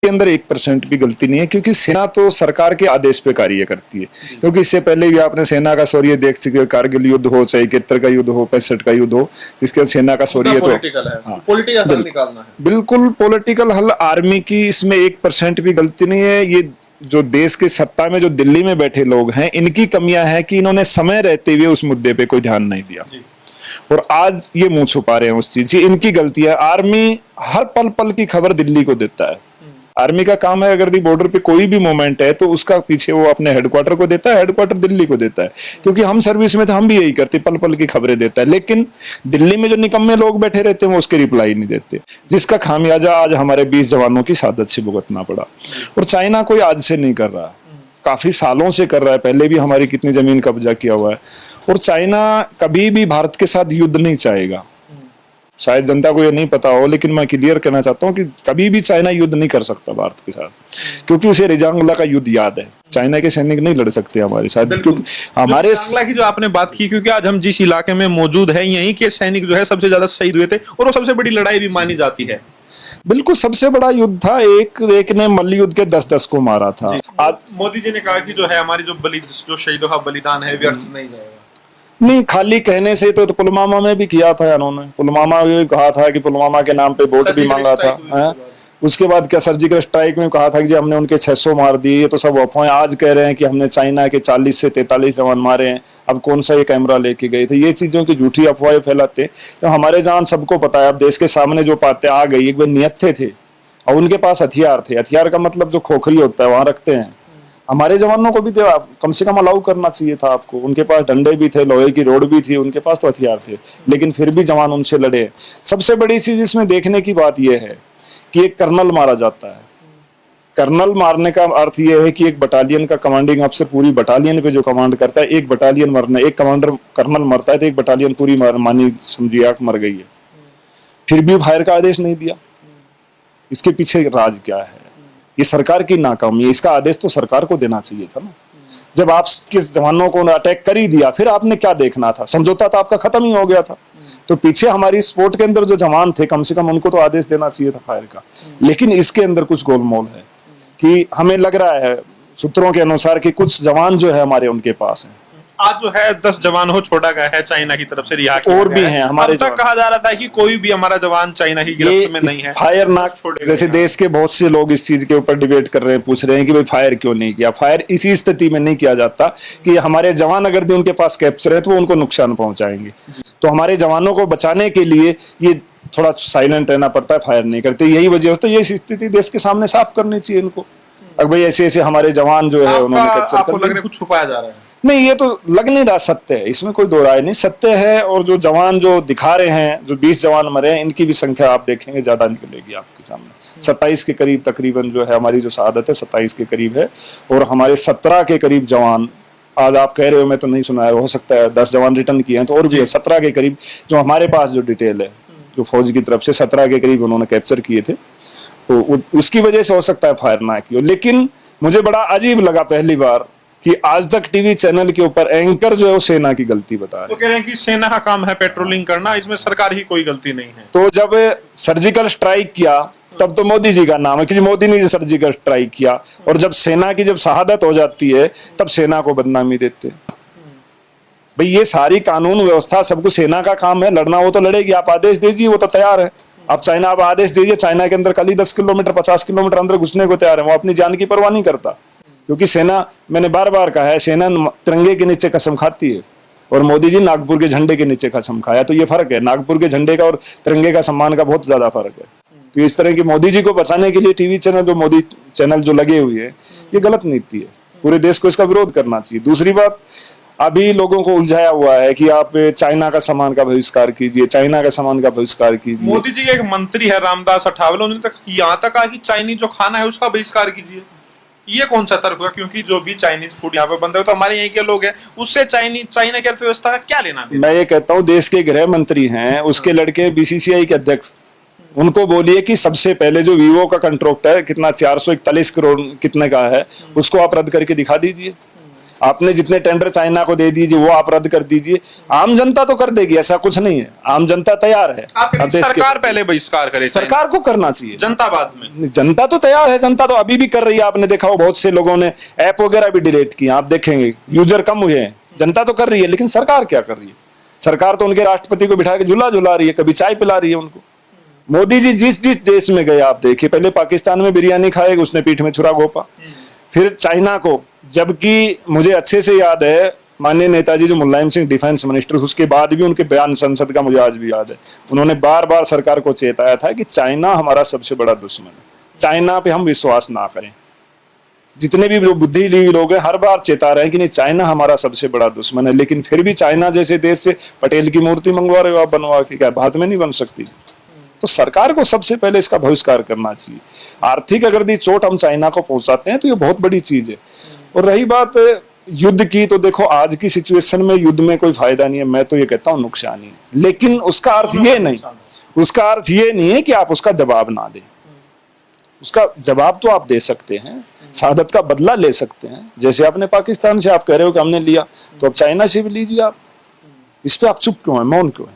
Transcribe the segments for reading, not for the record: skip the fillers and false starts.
इसके अंदर 1% भी गलती नहीं है, क्योंकि सेना तो सरकार के आदेश पे कार्य करती है। क्योंकि इससे पहले भी आपने सेना का शौर्य देख सके, कारगिल युद्ध हो, चाहे 71 का युद्ध हो, 65 का युद्ध हो, इसके सेना का शौर्य तो पॉलिटिकल हल निकालना है। बिल्कुल पॉलिटिकल हल। आर्मी की इसमें 1% भी गलती नहीं है। ये जो देश के सत्ता में जो दिल्ली में बैठे लोग हैं, इनकी कमियां हैं कि इन्होंने समय रहते हुए उस मुद्दे पे कोई ध्यान नहीं दिया और आज ये मुंह छुपा रहे हैं उस चीज की। इनकी गलती है। आर्मी हर पल पल की खबर दिल्ली को देता है। आर्मी का काम है, अगर दी बॉर्डर पे कोई भी मूवमेंट है तो उसका पीछे वो अपने हेडक्वार्टर को देता है, हेडक्वार्टर दिल्ली को देता है। क्योंकि हम सर्विस में तो हम भी यही करते, पल पल की खबरें देता है। लेकिन दिल्ली में जो निकम्मे लोग बैठे रहते हैं वो उसके रिप्लाई नहीं देते, जिसका खामियाजा आज हमारे 20 जवानों की शहादत से भुगतना पड़ा। और चाइना कोई आज से नहीं कर रहा, काफी सालों से कर रहा है। पहले भी हमारी कितनी जमीन कब्जा किया हुआ है। और चाइना कभी भी भारत के साथ युद्ध नहीं चाहेगा। शायद जनता को ये नहीं पता हो, लेकिन मैं क्लियर कहना चाहता हूँ कि कभी भी चाइना युद्ध नहीं कर सकता भारत के साथ, क्योंकि उसे रेजांगला का युद्ध याद है। चाइना के सैनिक नहीं लड़ सकते हमारे साथ, क्योंकि हमारे की जो आपने बात की, क्योंकि आज हम जिस इलाके में मौजूद है, यहीं के सैनिक जो है सबसे ज्यादा शहीद हुए थे और वो सबसे बड़ी लड़ाई भी मानी जाती है। बिल्कुल सबसे बड़ा युद्ध था। एक ने मल्ल युद्ध के 10-10 को मारा था। आज मोदी जी ने कहा कि जो है हमारी जो शहीदों का बलिदान है व्यर्थ नहीं जाएगा। नहीं, खाली कहने से तो पुलवामा में भी किया था इन्होंने। पुलवामा में भी कहा था कि पुलवामा के नाम पे वोट भी मांगा था। उसके बाद क्या सर्जिकल स्ट्राइक में कहा था कि जी हमने उनके 600 मार दिए। ये तो सब अफवाहें। आज कह रहे हैं कि हमने चाइना के 40 से 43 जवान मारे हैं। अब कौन सा ये कैमरा लेके गए थे? ये चीजों की झूठी अफवाहें फैलाते। तो हमारे जवान सबको पता है, अब देश के सामने जो बातें आ गई, एक बार नियत थे और उनके पास हथियार थे। हथियार का मतलब जो खोखरी होता है वहां रखते हैं। हमारे जवानों को भी कम से कम अलाउ करना चाहिए था आपको। उनके पास डंडे भी थे, लोहे की रोड भी थी, उनके पास तो हथियार थे, लेकिन फिर भी जवान उनसे लड़े। सबसे बड़ी चीज इसमें देखने की बात यह है कि एक कर्नल मारा जाता है। कर्नल मारने का अर्थ यह है कि एक बटालियन का कमांडिंग अफसर पूरी बटालियन पे जो कमांड करता है, एक बटालियन मरना, एक कमांडर कर्नल मरता है तो एक बटालियन पूरी मानी समझिए आप मर गई है। फिर भी फायर का आदेश नहीं दिया। इसके पीछे राज क्या है? ये सरकार की नाकामी है। इसका आदेश तो सरकार को देना चाहिए था ना। जब आप किस जवानों को अटैक कर ही दिया, फिर आपने क्या देखना था? समझौता तो आपका खत्म ही हो गया था। तो पीछे हमारी स्पोर्ट के अंदर जो जवान थे, कम से कम उनको तो आदेश देना चाहिए था फायर का। लेकिन इसके अंदर कुछ गोलमोल है कि हमें लग रहा है सूत्रों के अनुसार कि कुछ जवान जो है हमारे उनके पास हैं। आज जो है 10 जवान हो छोड़ा गया है चाइना की तरफ से, रिहा और भी हैं हमारे। अब तक कहा जा रहा था कि कोई भी हमारा जवान चाइना की गिरफ्त में नहीं है। फायर ना, जैसे देश के बहुत से लोग इस चीज के ऊपर डिबेट कर रहे हैं, पूछ रहे हैं कि भाई फायर क्यों नहीं किया। फायर इसी स्थिति में नहीं किया जाता कि हमारे जवान अगर भी उनके पास कैप्चर है तो वो उनको नुकसान पहुंचाएंगे। तो हमारे जवानों को बचाने के लिए ये थोड़ा साइलेंट रहना पड़ता है, फायर नहीं करते। यही वजह होती है। ये स्थिति देश के सामने साफ करनी चाहिए इनको। अब भाई ऐसे ऐसे हमारे जवान जो है उन्होंने कैप्चर कर लिया। कुछ छुपाया जा रहा है? नहीं, ये तो लग नहीं रहा, सत्य है, इसमें कोई दो राय नहीं, सत्य है। और जो जवान जो दिखा रहे हैं, जो 20 जवान मरे हैं, इनकी भी संख्या आप देखेंगे ज्यादा निकलेगी आपके सामने। 27 के करीब तकरीबन जो है हमारी जो शहादत है 27 के करीब है। और हमारे 17 के करीब जवान आज आप कह रहे हो, मैं तो नहीं सुना है, हो सकता है 10 जवान रिटर्न किए हैं तो और भी 17 के करीब जो हमारे पास जो डिटेल है, जो फौज की तरफ से 17 के करीब उन्होंने कैप्चर किए थे। तो उसकी वजह से हो सकता है फायर ना किया। लेकिन मुझे बड़ा अजीब लगा पहली बार कि आज तक टीवी चैनल के ऊपर एंकर जो है वो सेना की गलती बता रहे। तो कह रहे हैं कि सेना का काम है पेट्रोलिंग करना, इसमें सरकार ही कोई गलती नहीं है। तो जब सर्जिकल स्ट्राइक किया तब तो मोदी जी का नाम है कि मोदी ने सर्जिकल स्ट्राइक किया। और जब सेना की जब शहादत हो जाती है तब सेना को बदनामी देते। भाई ये सारी कानून व्यवस्था सब कुछ सेना का काम है। लड़ना वो तो लड़ेगी, आप आदेश दीजिए, वो तो तैयार है। आप चाइना आप आदेश दीजिए, चाइना के अंदर कल ही 10 किलोमीटर 50 किलोमीटर अंदर घुसने को तैयार है। वो अपनी जान की परवाह नहीं करता, क्योंकि सेना, मैंने बार बार कहा है, सेना तिरंगे के नीचे कसम खाती है और मोदी जी नागपुर के झंडे के नीचे कसम खाया। तो ये फर्क है, नागपुर के झंडे का और तिरंगे का सम्मान का बहुत ज्यादा फर्क है। तो इस तरह की मोदी जी को बचाने के लिए टीवी चैनल, जो मोदी चैनल जो लगे हुए हैं, ये गलत नीति है। पूरे देश को इसका विरोध करना चाहिए। दूसरी बात, अभी लोगों को उलझाया हुआ है कि आप चाइना का सामान का बहिष्कार कीजिए, चाइना का सामान का बहिष्कार कीजिए। मोदी जी के एक मंत्री है रामदास अठावले, उन्होंने तक यहाँ तक कहा कि चाइनीज जो खाना है उसका बहिष्कार कीजिए। ये कौन सा तर्क हुआ? क्योंकि जो भी चाइनीज फूड यहाँ पे बनता है तो हमारे यहीं के लोग हैं, उससे चाइना की अर्थव्यवस्था का क्या लेना देना? मैं ये कहता हूँ, देश के गृह मंत्री हैं, उसके लड़के बीसीसीआई के अध्यक्ष, उनको बोलिए कि सबसे पहले जो वीवो का कंट्रैक्ट है कितना 441 करोड़ कितने का है, उसको आप रद्द करके दिखा दीजिए। आपने जितने टेंडर चाइना को दे दीजिए वो आप रद्द कर दीजिए। आम जनता तो कर देगी, ऐसा कुछ नहीं है, आम जनता तैयार है। आप अब देश सरकार पहले बहिष्कार करे, सरकार को करना चाहिए, जनता बाद में। जनता तो तैयार है, जनता तो अभी भी कर रही है। आपने देखा हो बहुत से लोगों ने ऐप वगैरह भी डिलीट किए, आप देखेंगे यूजर कम हुए हैं। जनता तो कर रही है, लेकिन सरकार क्या कर रही है? सरकार तो उनके राष्ट्रपति को बिठा के झूला झुला रही है, कभी चाय पिला रही है उनको। मोदी जी जिस जिस देश में गए आप देखिए, पहले पाकिस्तान में बिरयानी खाएगा, उसने पीठ में छुरा घोंपा, फिर चाइना को, जबकि मुझे अच्छे से याद है माननीय नेताजी जो मुलायम सिंह डिफेंस मिनिस्टर, उसके बाद भी उनके बयान संसद का मुझे आज भी याद है, उन्होंने बार बार सरकार को चेताया था कि चाइना हमारा सबसे बड़ा दुश्मन है, चाइना पे हम विश्वास ना करें। जितने भी बुद्धिजीवी लोग हैं हर बार चेता रहे हैं कि नहीं, चाइना हमारा सबसे बड़ा दुश्मन है, लेकिन फिर भी चाइना जैसे देश से पटेल की मूर्ति मंगवा रहे हो आप बनवा के, क्या भारत में नहीं बन सकती? तो सरकार को सबसे पहले इसका बहिष्कार करना चाहिए। आर्थिक अगर ये चोट हम चाइना को पहुंचाते हैं तो ये बहुत बड़ी चीज है। और रही बात युद्ध की, तो देखो आज की सिचुएशन में युद्ध में कोई फायदा नहीं है, मैं तो ये कहता हूँ नुकसान ही है। लेकिन उसका अर्थ ये नहीं, उसका अर्थ ये नहीं है कि आप उसका जवाब ना दें। उसका जवाब तो आप दे सकते हैं, शहादत का बदला ले सकते हैं। जैसे आपने पाकिस्तान से आप कह रहे हो कि हमने लिया, तो अब चाइना से भी लीजिए आप। इस पे आप चुप क्यों है, मौन क्यों है?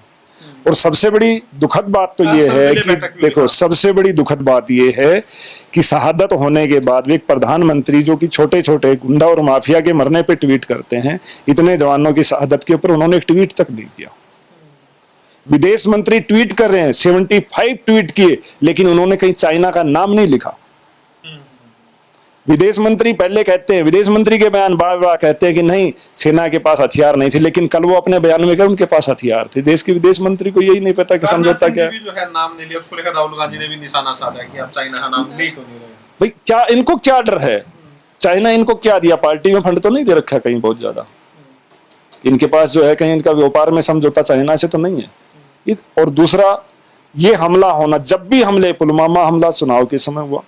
और सबसे बड़ी दुखद बात तो ये है कि देखो, सबसे बड़ी दुखद बात ये है कि शहादत होने के बाद भी एक प्रधानमंत्री जो कि छोटे छोटे गुंडा और माफिया के मरने पे ट्वीट करते हैं, इतने जवानों की शहादत के ऊपर उन्होंने एक ट्वीट तक नहीं किया। विदेश मंत्री ट्वीट कर रहे हैं, 75 ट्वीट किए, लेकिन उन्होंने कहीं चाइना का नाम नहीं लिखा। विदेश मंत्री पहले कहते हैं, विदेश मंत्री के बयान बार बार कहते हैं कि नहीं सेना के पास हथियार नहीं थे, लेकिन कल वो अपने बयान में कह उनके पास हथियार थे। देश के विदेश मंत्री को यही नहीं पता कि समझौता क्या है। जो है नाम नहीं लिया, उसको लेकर राहुल गांधी ने भी निशाना साधा कि आप चाइना का नाम ले क्यों नहीं रहे। भाई क्या इनको क्या डर है? चाइना इनको क्या दिया? पार्टी में फंड तो नहीं दे रखा कहीं बहुत ज्यादा? इनके पास जो है कहीं इनका व्यापार में समझौता चाइना से तो नहीं है। और दूसरा, ये हमला होना, जब भी हमले, पुलवामा हमला चुनाव के समय हुआ,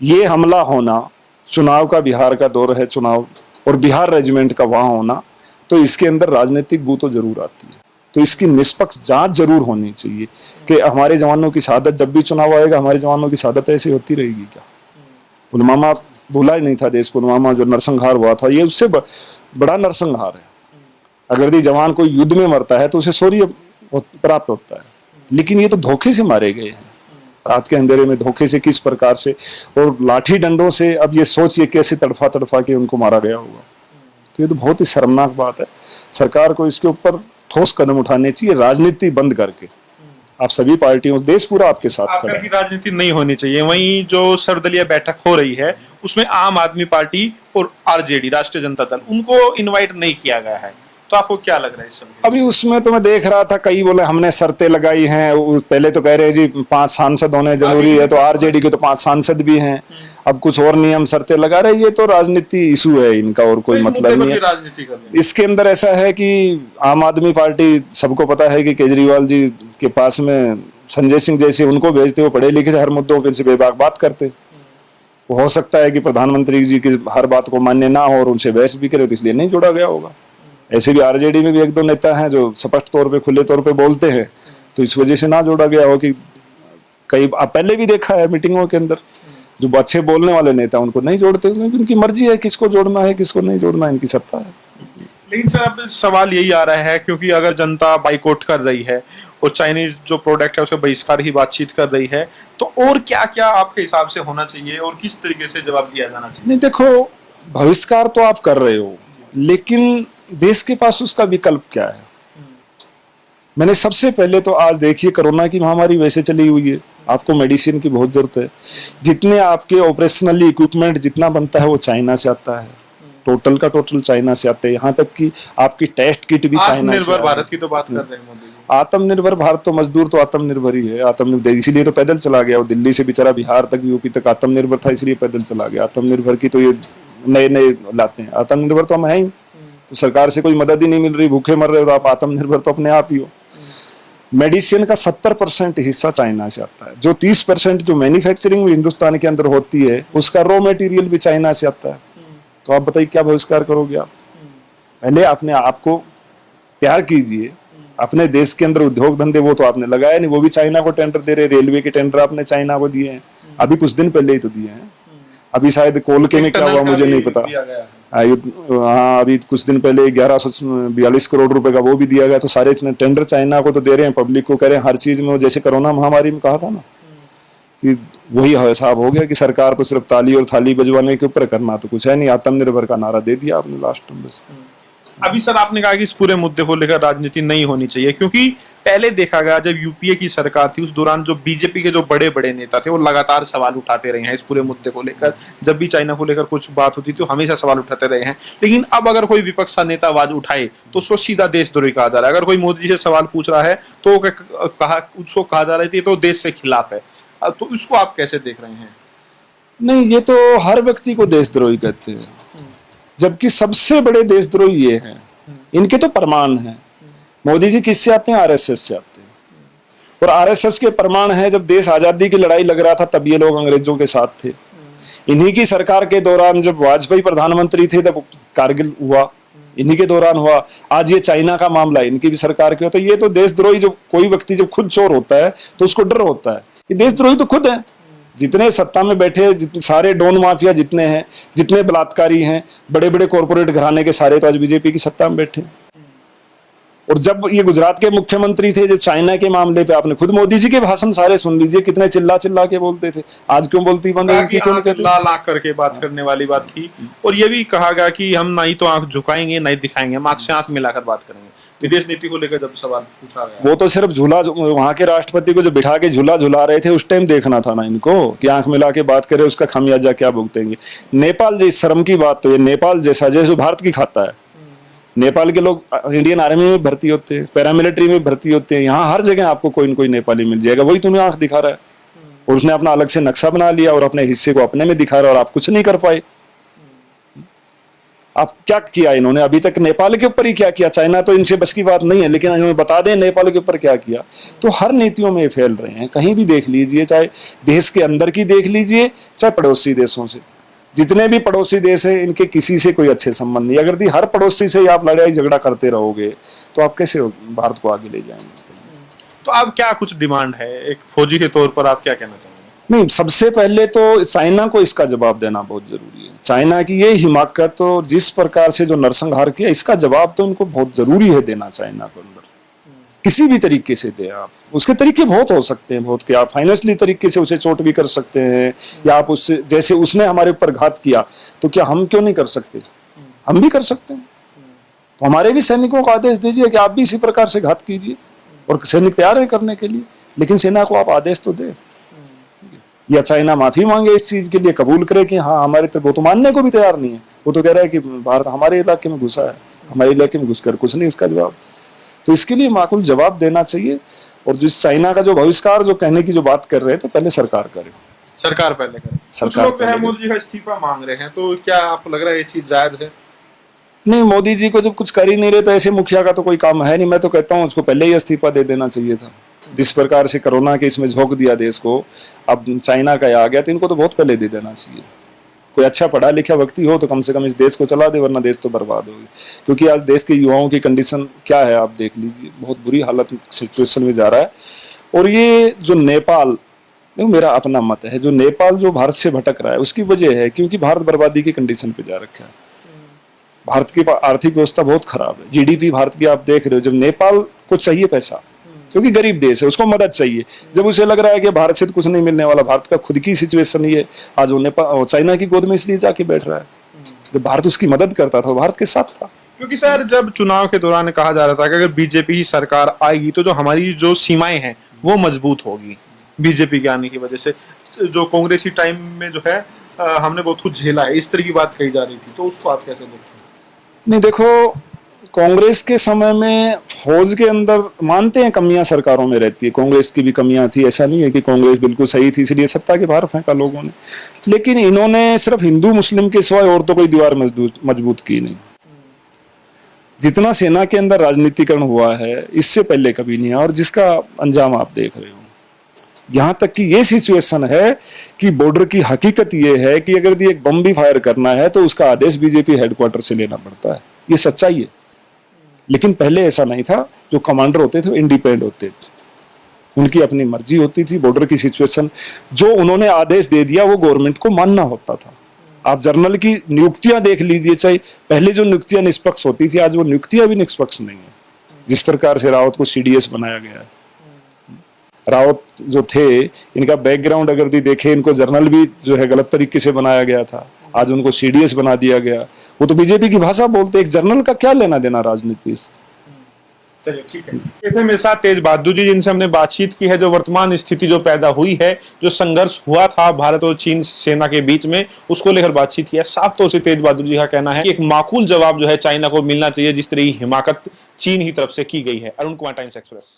ये हमला होना, चुनाव का बिहार का दौर है चुनाव, और बिहार रेजिमेंट का वहां होना, तो इसके अंदर राजनीतिक बू तो जरूर आती है। तो इसकी निष्पक्ष जांच जरूर होनी चाहिए कि हमारे जवानों की शहादत, जब भी चुनाव आएगा हमारे जवानों की शहादत ऐसी होती रहेगी क्या? पुलवामा भूला ही नहीं था देश, पुलवामा जो नरसंहार हुआ था, ये उससे बड़ा नरसंहार है। अगर ये जवान कोई युद्ध में मरता है तो उसे शौर्य प्राप्त होता है, लेकिन ये तो धोखे से मारे गए हैं, रात के अंधेरे में धोखे से, किस प्रकार से, और लाठी डंडों से। अब ये सोचिए कैसे तड़फा तड़फा के उनको मारा गया होगा। तो ये तो बहुत ही शर्मनाक बात है। सरकार को इसके ऊपर ठोस कदम उठाने चाहिए, राजनीति बंद करके। आप सभी पार्टियों, देश पूरा आपके साथ खड़ा है। राजनीति नहीं होनी चाहिए। वहीं जो सर्वदलीय बैठक हो रही है उसमें आम आदमी पार्टी और आरजेडी, राष्ट्रीय जनता दल, उनको इनवाइट नहीं किया गया है, तो आपको क्या लग रहा है इस समय? अभी उसमें तो मैं देख रहा था, कई बोले हमने शर्तें लगाई हैं। पहले तो कह रहे जी 5 सांसद होने जरूरी है, तो आरजेडी के तो 5 सांसद भी हैं। अब कुछ और नियम शर्तें लगा रहे। ये तो राजनीति इशू है इनका, और कोई मतलब नहीं है। इसके अंदर ऐसा है कि आम आदमी पार्टी, सबको पता है कि केजरीवाल जी के पास में संजय सिंह जैसे उनको भेजते, वो पढ़े लिखे हर मुद्दों पे उनसे बेबाक बात करते। वो हो सकता है कि प्रधानमंत्री जी की हर बात को मान्य ना हो और उनसे बहस भी करे, तो इसलिए नहीं जोड़ा गया होगा। ऐसे भी आरजेडी में भी 1-2 नेता हैं जो स्पष्ट तौर पे, खुले तौर पे बोलते हैं, तो इस वजह से ना जोड़ा गया हो। कि कई पहले भी देखा है मीटिंगों के अंदर, जो अच्छे बोलने वाले नेता उनको नहीं जोड़ते, क्योंकि उनकी मर्जी है किसको जोड़ना है किसको नहीं जोड़ना, इनकी सत्ता है। लेकिन सर अब सवाल यही आ रहा है, क्योंकि अगर जनता बाइकआउट कर रही है और चाइनीज जो प्रोडक्ट है उसके बहिष्कार की बातचीत कर रही है, तो और क्या क्या आपके हिसाब से होना चाहिए और किस तरीके से जवाब दिया जाना चाहिए? नहीं देखो, बहिष्कार तो आप कर रहे हो, लेकिन देश के पास उसका विकल्प क्या है? मैंने सबसे पहले तो आज देखिए, कोरोना की महामारी वैसे चली हुई है, आपको मेडिसिन की बहुत जरूरत है। जितने आपके ऑपरेशनली इक्विपमेंट जितना बनता है वो चाइना से आता है, टोटल का टोटल चाइना से आते हैं। यहाँ तक कि आपकी टेस्ट किट भी चाइना से। आत्मनिर्भर भारत की तो बात कर रहे हैं मोदी जी। आत्मनिर्भर भारत तो मजदूर तो आत्मनिर्भर ही है। आत्मनिर्भर इसीलिए तो पैदल चला गया, वो दिल्ली से बेचारा बिहार तक, यूपी तक आत्मनिर्भर था, इसलिए पैदल चला गया। आत्मनिर्भर की तो ये नए नए लाते हैं। आत्मनिर्भर तो हम है ही, तो सरकार से कोई मदद ही नहीं मिल रही, भूखे मर रहे हो, तो आप आत्मनिर्भर तो अपने आप ही हो। मेडिसिन का 70% हिस्सा चाइना से आता है। जो 30% जो मैन्युफैक्चरिंग हिंदुस्तान के अंदर होती है, उसका रॉ मटेरियल भी चाइना से आता है। तो आप बताइए क्या बहिष्कार करोगे आप? पहले अपने आप को तैयार कीजिए। अपने देश के अंदर उद्योग धंधे वो तो आपने लगाया नहीं, वो भी चाइना को टेंडर दे रहे। रेलवे के टेंडर आपने चाइना को दिए हैं, अभी कुछ दिन पहले ही तो दिए हैं। अभी शायद कोलके में क्या हुआ मुझे नहीं पता। हाँ, अभी कुछ दिन पहले 1142 करोड़ रुपए का वो भी दिया गया। तो सारे टेंडर चाइना को तो दे रहे हैं, पब्लिक को कह रहे हैं हर चीज में। जैसे कोरोना महामारी में कहा था ना कि वही हिसाब हो गया कि सरकार तो सिर्फ ताली और थाली बजवाने के ऊपर, करना तो कुछ है नहीं। आत्मनिर्भर का नारा दे दिया आपने लास्ट में बस। अभी सर आपने कहा कि इस पूरे मुद्दे को लेकर राजनीति नहीं होनी चाहिए, क्योंकि पहले देखा गया जब यूपीए की सरकार थी उस दौरान जो बीजेपी के जो बड़े बड़े नेता थे वो लगातार सवाल उठाते रहे हैं इस पूरे मुद्दे को लेकर। जब भी चाइना को लेकर कुछ बात होती तो हमेशा सवाल उठाते रहे हैं। लेकिन अब अगर कोई विपक्ष का नेता आवाज उठाए तो उसको सीधा देशद्रोही कहा जा रहा है। अगर कोई मोदी जी से सवाल पूछ रहा है तो उसको कहा जा रहा है तो देश से खिलाफ है। तो इसको आप कैसे देख रहे हैं? नहीं, ये तो हर व्यक्ति को देशद्रोही कहते हैं, जबकि सबसे बड़े देशद्रोही ये हैं। इनके तो प्रमाण हैं। मोदी जी किससे आते हैं? आरएसएस से आते हैं। और आरएसएस के प्रमाण है, जब देश आजादी की लड़ाई लग रहा था तब ये लोग अंग्रेजों के साथ थे। इन्हीं की सरकार के दौरान जब वाजपेयी प्रधानमंत्री थे तब कारगिल हुआ, इन्हीं के दौरान हुआ। आज ये चाइना का मामला इनकी भी सरकार के होता है। ये तो देशद्रोही, जो कोई व्यक्ति जब खुद चोर होता है तो उसको डर होता है। ये देशद्रोही तो खुद है। जितने सत्ता में बैठे सारे डॉन माफिया जितने हैं, जितने बलात्कारी हैं, बड़े बड़े कॉर्पोरेट घराने के सारे तो आज बीजेपी की सत्ता में बैठे। और जब ये गुजरात के मुख्यमंत्री थे, जब चाइना के मामले पे आपने खुद मोदी जी के भाषण सारे सुन लीजिए, कितने चिल्ला चिल्ला के बोलते थे। आज क्यों बोलती बंद है? क्यों नहीं कहते? लाल आंख करके बात करने वाली बात थी। और ये भी कहा गया कि हम ना ही तो आंख झुकाएंगे ना ही दिखाएंगे, हम आंख से आंख मिलाकर बात करेंगे। विदेश नीति को लेकर जब सवाल पूछा गया, वो तो सिर्फ झूला, वहां के राष्ट्रपति को जो बिठा के झूला झुला रहे थे उस टाइम देखना था ना इनको कि आंख मिला के बात करे, उसका खामियाजा क्या भुगतेंगे। नेपाल जैसी शर्म की बात तो ये नेपाल जैसा जैसे भारत की खाता है। नेपाल के लोग इंडियन आर्मी में भर्ती होते हैं, पैरामिलिट्री में भर्ती होते हैं। यहाँ हर जगह आपको कोई न कोई नेपाली मिल जाएगा। वही तुम्हें आंख दिखा रहा है और उसने अपना अलग से नक्शा बना लिया और अपने हिस्से को अपने में दिखा रहा है और आप कुछ नहीं कर पाए। आप क्या किया इन्होंने अभी तक? नेपाल के ऊपर ही क्या किया? चाइना तो इनसे बस की बात नहीं है, लेकिन इन्होंने बता दें नेपाल के ऊपर क्या किया। तो हर नीतियों में फैल रहे हैं, कहीं भी देख लीजिए, चाहे देश के अंदर की देख लीजिए चाहे पड़ोसी देशों से। जितने भी पड़ोसी देश हैं इनके किसी से कोई अच्छे संबंध नहीं। अगर हर पड़ोसी से आप लड़ाई झगड़ा करते रहोगे तो आप कैसे भारत को आगे ले जाएंगे? तो अब क्या कुछ डिमांड है एक फौजी के तौर पर, आप क्या कहना चाहेंगे? नहीं, सबसे पहले तो चाइना को इसका जवाब देना बहुत जरूरी है। चाइना की ये हिमाकत और जिस प्रकार से जो नरसंहार किया, इसका जवाब तो उनको बहुत जरूरी है देना। चाइना को अंदर किसी भी तरीके से दे आप। उसके तरीके बहुत हो सकते हैं, बहुत के आप फाइनेंशियली तरीके से उसे चोट भी कर सकते हैं, या आप उससे, जैसे उसने हमारे ऊपर घात किया तो क्या हम क्यों नहीं कर सकते? हम भी कर सकते हैं। तो हमारे भी सैनिकों को आदेश दीजिए कि आप भी इसी प्रकार से घात कीजिए, और सैनिक तैयार है करने के लिए। लेकिन सेना को आप आदेश तो दे, या चाइना माफी मांगे इस चीज के लिए, कबूल करे कि हाँ हमारे तरफ। वो तो मानने को भी तैयार नहीं है। वो तो कह रहा है कि भारत हमारे इलाके में घुसा है, हमारे इलाके में घुसकर कुछ नहीं उसका जवाब। तो इसके लिए माकूल जवाब देना चाहिए। और जिस चाइना का जो बहिष्कार जो कहने की जो बात कर रहे हैं, तो पहले सरकार करे, सरकार पहले करे। कुछ लोग तो है मोदी जी का इस्तीफा मांग रहे हैं, तो क्या आप लग रहा है ये चीज जायज है? नहीं, मोदी जी को जब कुछ कर ही नहीं रहे तो ऐसे मुखिया का तो कोई काम है नहीं। मैं तो कहता हूँ उसको पहले ही इस्तीफा दे देना चाहिए था। जिस प्रकार से कोरोना के इसमें झोंक दिया देश को, अब चाइना का आ गया, तो इनको तो बहुत पहले दे देना चाहिए। कोई अच्छा पढ़ा लिखा व्यक्ति हो तो कम से कम इस देश को चला दे, वरना देश तो बर्बाद होगी। क्योंकि आज देश के युवाओं की कंडीशन क्या है आप देख लीजिए, बहुत बुरी हालत सिचुएशन में जा रहा है। और ये जो नेपाल, मेरा अपना मत है, जो नेपाल जो भारत से भटक रहा है उसकी वजह है क्योंकि भारत बर्बादी की कंडीशन पे जा रखा है। भारत की आर्थिक व्यवस्था बहुत खराब है। जीडीपी भारत की आप देख रहे हो। जब नेपाल को चाहिए पैसा, क्योंकि गरीब देश है, उसको मदद चाहिए। जब उसे लग रहा है कि भारत से तो कुछ नहीं मिलने वाला, भारत का खुद की सिचुएशन ये, आज वो नेपाल चाइना की गोद में इसलिए जाके बैठ रहा है। जब भारत उसकी मदद करता था, भारत के साथ था। क्योंकि सर जब चुनाव के दौरान कहा जा रहा था कि अगर बीजेपी सरकार आएगी तो जो हमारी जो सीमाएं हैं वो मजबूत होगी बीजेपी के आने की वजह से। जो कांग्रेसी टाइम में जो है हमने बहुत कुछ झेला है, इस तरह की बात कही जा रही थी। तो उसको आप कैसे देखते हैं? नहीं, देखो, कांग्रेस के समय में फौज के अंदर मानते हैं कमियां सरकारों में रहती है। कांग्रेस की भी कमियां थी, ऐसा नहीं है कि कांग्रेस बिल्कुल सही थी इसलिए सत्ता के बाहर फेंका लोगों ने। लेकिन इन्होंने सिर्फ हिंदू मुस्लिम के सिवाय और तो कोई दीवार मजबूत की नहीं। जितना सेना के अंदर राजनीतिकरण हुआ है इससे पहले कभी नहीं है, और जिसका अंजाम आप देख रहे हो। यहाँ तक कि ये सिचुएशन है कि बॉर्डर की हकीकत ये है कि अगर एक बम भी फायर करना है तो उसका आदेश बीजेपी हेडक्वार्टर से लेना पड़ता है। ये सच्चाई है। लेकिन पहले ऐसा नहीं था। जो कमांडर होते थे वो इंडिपेंडेंट होते थे, उनकी अपनी मर्जी होती थी। बॉर्डर की सिचुएशन जो उन्होंने आदेश दे दिया वो गवर्नमेंट को मानना होता था। आप जर्नल की नियुक्तियां देख लीजिए, चाहे पहले जो नियुक्तियां निष्पक्ष होती थी, आज वो नियुक्तियां भी निष्पक्ष नहीं है। जिस प्रकार से रावत को सीडीएस बनाया गया है, रावत जो थे इनका बैकग्राउंड अगर देखें, इनको जर्नल भी जो है गलत तरीके से बनाया गया था, आज उनको सीडीएस बना दिया गया। वो तो बीजेपी की भाषा बोलते, एक जर्नल का क्या लेना देना राजनीति से। चलिए ठीक है। ये थे मेरे साथ तेज बहादुर जी, जिनसे हमने बातचीत की है, जो वर्तमान स्थिति जो पैदा हुई है, जो संघर्ष हुआ था भारत और चीन सेना के बीच में, उसको लेकर बातचीत की है। साफ तौर से तेज बहादुर जी का कहना है कि एक माकूल जवाब जो है चाइना को मिलना चाहिए, जिस तरह की हिमाकत चीन ही तरफ से की गई है। Arun Kumar, times express.